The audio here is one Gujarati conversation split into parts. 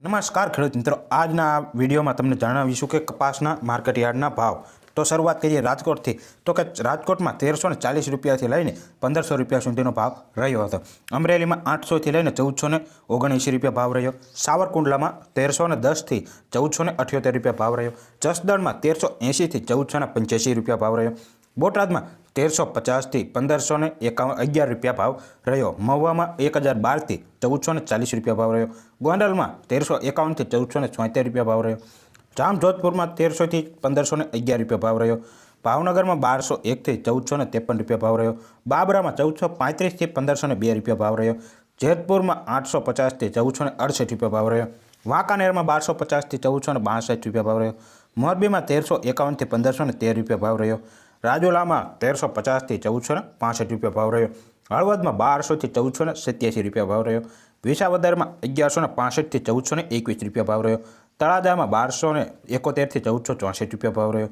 નમસ્કાર ખેડૂત મિત્રો, આજના આ વિડીયોમાં તમને જણાવીશું કે કપાસના માર્કેટ યાર્ડના ભાવ। તો શરૂઆત કરીએ રાજકોટથી। તો કે રાજકોટમાં 1340 રૂપિયાથી લઈને 1500 રૂપિયા સુધીનો ભાવ રહ્યો હતો। અમરેલીમાં 800થી લઈને 1479 રૂપિયા ભાવ રહ્યો। સાવરકુંડલામાં 1310થી 1478 રૂપિયા ભાવ રહ્યો। જસદણમાં 1380થી 1485 રૂપિયા ભાવ રહ્યો। બોટાદમાં 1350થી 1511 રૂપિયા ભાવ રહ્યો। મહુવામાં 1012થી 1440 રૂપિયા ભાવ રહ્યો। ગોંડલમાં 1351થી 1476 રૂપિયા ભાવ રહ્યો। જામજોધપુરમાં 1300થી 1511 રૂપિયા ભાવ રહ્યો। ભાવનગરમાં 1201થી 1453 રૂપિયા ભાવ રહ્યો। બાબરામાં 1435થી 1502 રૂપિયા ભાવ રહ્યો। જેતપુરમાં 850થી 1468 રૂપિયા ભાવ રહ્યો। વાંકાનેરમાં 1250થી 1462 રૂપિયા ભાવ રહ્યો। મોરબીમાં 1351થી 1513 રૂપિયા ભાવ રહ્યો। રાજુલામાં 1350થી 1465 રૂપિયા ભાવ રહ્યો। હળવદમાં 1200થી 1487 રૂપિયા ભાવ રહ્યો। વિસાવદરમાં 1165થી 1421 રૂપિયા ભાવ રહ્યો। તળાજામાં 1271થી 1464 રૂપિયા ભાવ રહ્યો।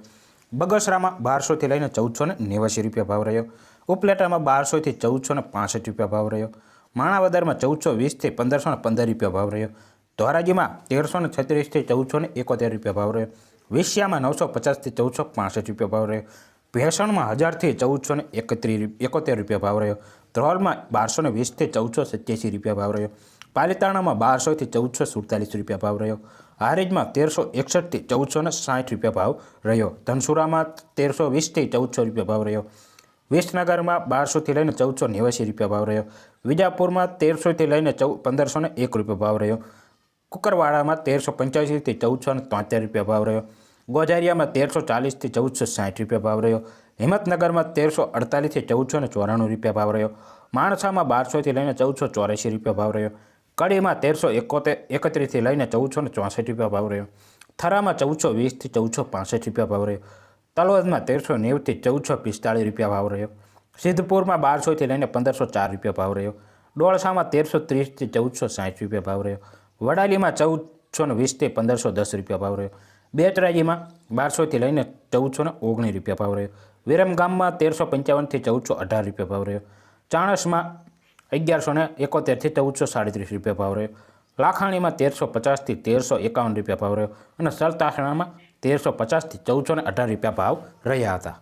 બગસરામાં 1200થી લઈને 1489 રૂપિયા ભાવ રહ્યો। ઉપલેટામાં 1200થી 1465 રૂપિયા ભાવ રહ્યો। માણાવદરમાં 1420થી 1515 રૂપિયા ભાવ રહ્યો। ધોરાજીમાં 1336થી 1471 રૂપિયા ભાવ રહ્યો। વિસિયામાં 950થી 1465 રૂપિયા ભાવ રહ્યો। ભેસણમાં 1000થી 1471 રૂપિયા ભાવ રહ્યો। ધ્રોલમાં 1220થી 1487 રૂપિયા ભાવ રહ્યો। પાલિતાણામાં 1200થી 1447 રૂપિયા ભાવ રહ્યો। હારીજમાં 1361થી 1460 રૂપિયા ભાવ રહ્યો। ધનસુરામાં 1320થી 1400 રૂપિયા ભાવ રહ્યો। વિસનગરમાં 1200થી લઈને 1489 રૂપિયા ભાવ રહ્યો। વિજાપુરમાં 1300થી લઈને 1501 રૂપિયા ભાવ રહ્યો। કુકરવાડામાં 1385થી 1473 રૂપિયા ભાવ રહ્યો। ગોઝારિયામાં 1340થી 1460 રૂપિયા ભાવ રહ્યો। હિંમતનગરમાં 1348થી 1494 રૂપિયા ભાવ રહ્યો। માણસામાં 1200થી લઈને 1484 રૂપિયા ભાવ રહ્યો। કડીમાં 1331થી લઈને 1464 રૂપિયા ભાવ રહ્યો। થરામાં 1420થી 1465 રૂપિયા ભાવ રહ્યો। તલોદમાં 1390થી 1445 રૂપિયા ભાવ રહ્યો। સિદ્ધપુરમાં 1200થી લઈને 1504 રૂપિયા ભાવ રહ્યો। ડોળસામાં 1330થી 1460 રૂપિયા ભાવ રહ્યો। વડાલીમાં 1420થી 1510 રૂપિયા ભાવ રહ્યો। બેચરાજીમાં 1200થી લઈને 1419 રૂપિયા ભાવ રહ્યો। વિરમગામમાં 1355થી 1418 રૂપિયા ભાવ રહ્યો। ચાણસમાં 1171થી 1437 રૂપિયા ભાવ રહ્યો। લાખાણીમાં 1350થી 1351 રૂપિયા ભાવ રહ્યો અને સલતાસણામાં 1350થી 1418 રૂપિયા ભાવ રહ્યા હતા।